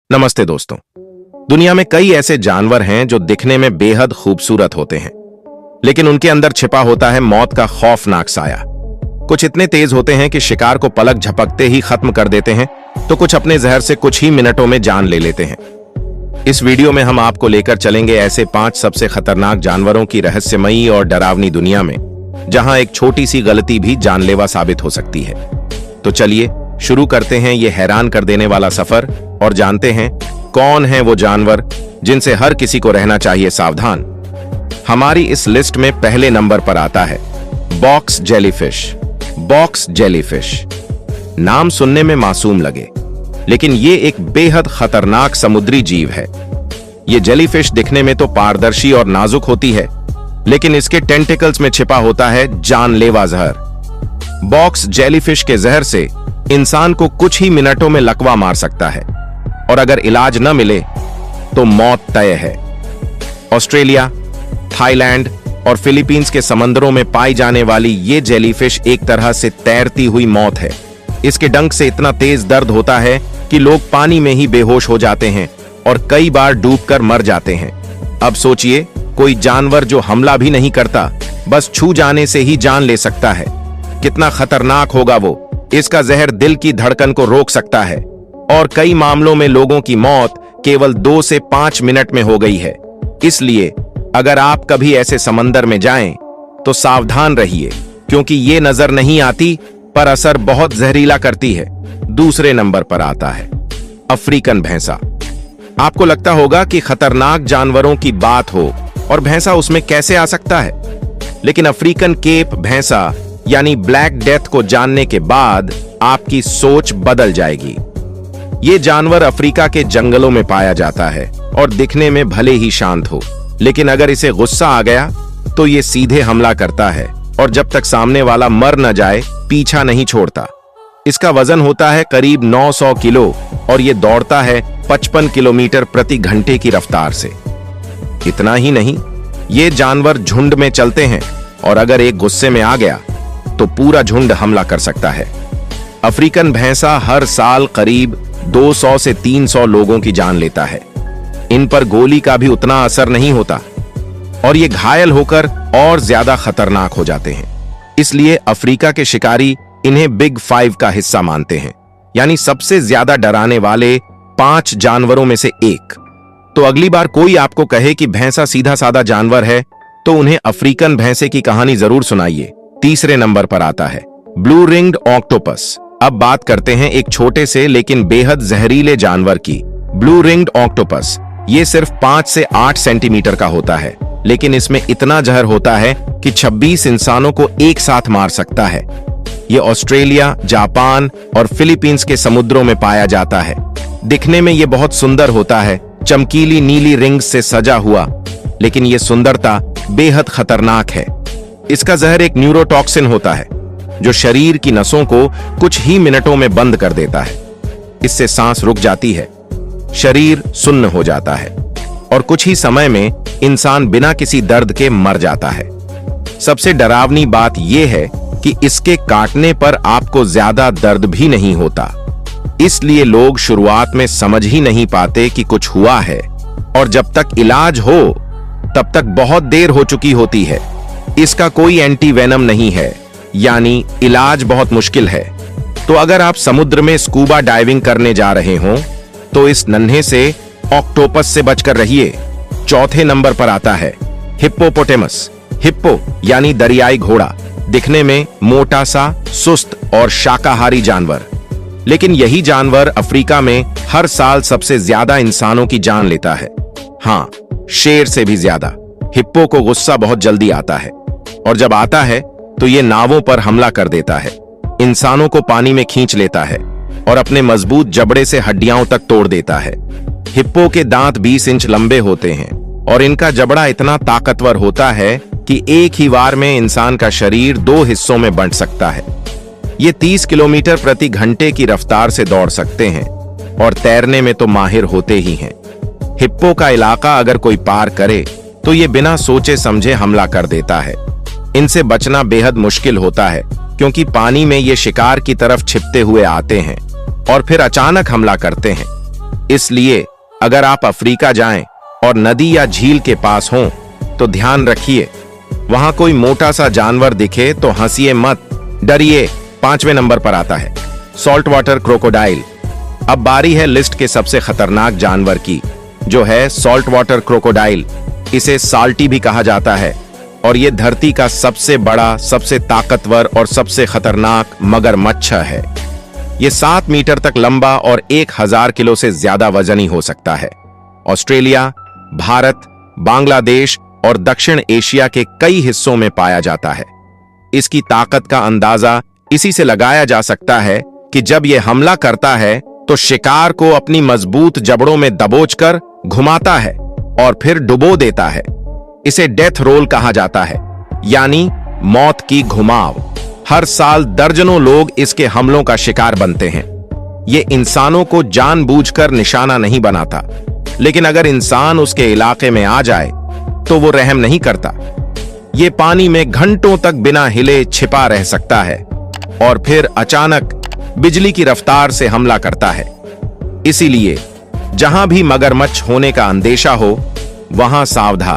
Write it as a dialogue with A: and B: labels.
A: नमस्ते दोस्तों। दुनिया में कई ऐसे जानवर हैं जो दिखने में बेहद खूबसूरत होते हैं, लेकिन उनके अंदर छिपा होता है मौत का खौफनाक साया। कुछ इतने तेज होते हैं कि शिकार को पलक झपकते ही खत्म कर देते हैं, तो कुछ अपने जहर से कुछ ही मिनटों में जान ले लेते हैं। इस वीडियो में हम आपको लेकर चलेंगे ऐसे 5 सबसे खतरनाक जानवरों की रहस्यमयी और डरावनी दुनिया में, जहां एक छोटी सी गलती भी जानलेवा साबित हो सकती है। तो चलिए शुरू करते हैं ये हैरान कर देने वाला सफर और जानते हैं कौन है वो जानवर जिनसे हर किसी को रहना चाहिए सावधान। हमारी इस लिस्ट में पहले नंबर पर आता है बॉक्स जेलीफिश। बॉक्स जेलीफिश नाम सुनने में मासूम लगे, लेकिन ये एक बेहद खतरनाक समुद्री जीव है। ये जेलीफिश दिखने में तो पारदर्शी और नाजुक होती है, लेकिन इसके टेंटिकल्स में छिपा होता है जानलेवा जहर। बॉक्स जेलीफिश के जहर से इंसान को कुछ ही मिनटों में लकवा मार सकता है, और अगर इलाज न मिले तो मौत तय है। ऑस्ट्रेलिया, थाईलैंड और फिलीपींस के समंदरों में पाई जाने वाली ये जेलीफिश एक तरह से तैरती हुई मौत है। इसके डंक से इतना तेज दर्द होता है कि लोग पानी में ही बेहोश हो जाते हैं और कई बार डूबकर मर जाते हैं। अब सोचिए, कोई जानवर जो हमला भी नहीं करता, बस छू जाने से ही जान ले सकता है। कितना खतरनाक होगा वो। इसका जहर दिल की धड़कन को रोक सकता है, और कई मामलों में लोगों की मौत केवल 2 से 5 मिनट में हो गई है। इसलिए अगर आप कभी ऐसे समंदर में जाएं, तो सावधान रहिए, क्योंकि ये नजर नहीं आती पर असर बहुत जहरीला करती है। दूसरे नंबर पर आता है अफ्रीकन भैंसा। आपको लगता होगा कि खतरनाक जानवरों की बात हो और भैंसा उसमें कैसे आ सकता है, लेकिन अफ्रीकन केप भैंसा यानी ब्लैक डेथ को जानने के बाद आपकी सोच बदल जाएगी। ये जानवर अफ्रीका के जंगलों में पाया जाता है और दिखने में भले ही शांत हो, लेकिन अगर इसे गुस्सा आ गया तो ये सीधे हमला करता है, और जब तक सामने वाला मर न जाए पीछा नहीं छोड़ता। इसका वजन होता है करीब 900 किलो और ये दौड़ता है 55 किलोमीटर प्रति घंटे की रफ्तार से। इतना ही नहीं, ये जानवर झुंड में चलते हैं, और अगर एक गुस्से में आ गया तो पूरा झुंड हमला कर सकता है। अफ्रीकन भैंसा हर साल करीब 200 से 300 लोगों की जान लेता है। इन पर गोली का भी उतना असर नहीं होता, और ये घायल होकर और ज्यादा खतरनाक हो जाते हैं। इसलिए अफ्रीका के शिकारी इन्हें बिग 5 का हिस्सा मानते हैं, यानी सबसे ज्यादा डराने वाले 5 जानवरों में से एक। तो अगली बार कोई आपको कहे कि भैंसा सीधा साधा जानवर है, तो उन्हें अफ्रीकन भैंसे की कहानी जरूर सुनाइए। तीसरे नंबर पर आता है ब्लू रिंग्ड ऑक्टोपस। अब बात करते हैं एक छोटे से लेकिन बेहद जहरीले जानवर की, ब्लू रिंग्ड ऑक्टोपस। ये सिर्फ 5 से 8 सेंटीमीटर का होता है, लेकिन इसमें इतना जहर होता है कि 26 इंसानों को एक साथ मार सकता है। ये ऑस्ट्रेलिया, जापान और फिलीपींस के समुद्रों में पाया जाता है। दिखने में ये बहुत सुंदर होता है, चमकीली नीली रिंग्स से सजा हुआ, लेकिन ये सुंदरता बेहद खतरनाक है। इसका जहर एक न्यूरोटॉक्सिन होता है जो शरीर की नसों को कुछ ही मिनटों में बंद कर देता है। इससे सांस रुक जाती है, शरीर सुन्न हो जाता है, और कुछ ही समय में इंसान बिना किसी दर्द के मर जाता है। सबसे डरावनी बात यह है कि इसके काटने पर आपको ज्यादा दर्द भी नहीं होता। इसलिए लोग शुरुआत में समझ ही नहीं पाते कि कुछ हुआ है, और जब तक इलाज हो तब तक बहुत देर हो चुकी होती है। इसका कोई एंटी वेनम नहीं है, यानी इलाज बहुत मुश्किल है। तो अगर आप समुद्र में स्कूबा डाइविंग करने जा रहे हो, तो इस नन्हे से ऑक्टोपस से बचकर रहिए। चौथे नंबर पर आता है हिप्पोपोटेमस। हिप्पो यानी दरियाई घोड़ा, दिखने में मोटा सा, सुस्त और शाकाहारी जानवर, लेकिन यही जानवर अफ्रीका में हर साल सबसे ज्यादा इंसानों की जान लेता है। हाँ, शेर से भी ज्यादा। हिप्पो को गुस्सा बहुत जल्दी आता है, और जब आता है तो ये नावों पर हमला कर देता है, इंसानों को पानी में खींच लेता है और अपने मजबूत जबड़े से हड्डियों तक तोड़ देता है। हिप्पो के दांत 20 इंच लंबे होते हैं, और इनका जबड़ा इतना ताकतवर होता है कि एक ही वार में इंसान का शरीर 2 हिस्सों में बंट सकता है। ये 30 किलोमीटर प्रति घंटे की रफ्तार से दौड़ सकते हैं, और तैरने में तो माहिर होते ही हैं। हिप्पो का इलाका अगर कोई पार करे तो ये बिना सोचे समझे हमला कर देता है। इनसे बचना बेहद मुश्किल होता है, क्योंकि पानी में ये शिकार की तरफ छिपते हुए आते हैं और फिर अचानक हमला करते हैं। इसलिए अगर आप अफ्रीका जाएं और नदी या झील के पास हों तो ध्यान रखिए, वहां कोई मोटा सा जानवर दिखे तो हंसिए मत, डरिए। 5वें नंबर पर आता है सॉल्ट वाटर क्रोकोडाइल। अब बारी है लिस्ट के सबसे खतरनाक जानवर की, जो है सॉल्ट वाटर क्रोकोडाइल। इसे साल्टी भी कहा जाता है और यह धरती का सबसे बड़ा, सबसे ताकतवर और सबसे खतरनाक मगरमच्छ है। यह 7 मीटर तक लंबा और 1000 किलो से ज्यादा वजनी हो सकता है। ऑस्ट्रेलिया, भारत, बांग्लादेश और दक्षिण एशिया के कई हिस्सों में पाया जाता है। इसकी ताकत का अंदाजा इसी से लगाया जा सकता है कि जब यह हमला करता है तो शिकार को अपनी मजबूत जबड़ों में दबोचकर घुमाता है और फिर डुबो देता है। इसे डेथ रोल कहा जाता है, यानी मौत की घुमाव। हर साल दर्जनों लोग इसके हमलों का शिकार बनते हैं। यह इंसानों को जानबूझकर निशाना नहीं बनाता, लेकिन अगर इंसान उसके इलाके में आ जाए तो वो रहम नहीं करता। ये पानी में घंटों तक बिना हिले छिपा रह सकता है और फिर अचानक बिजली की रफ्तार से हमला करता है। इसीलिए जहां भी मगरमच्छ होने का अंदेशा हो, वहां सावधान।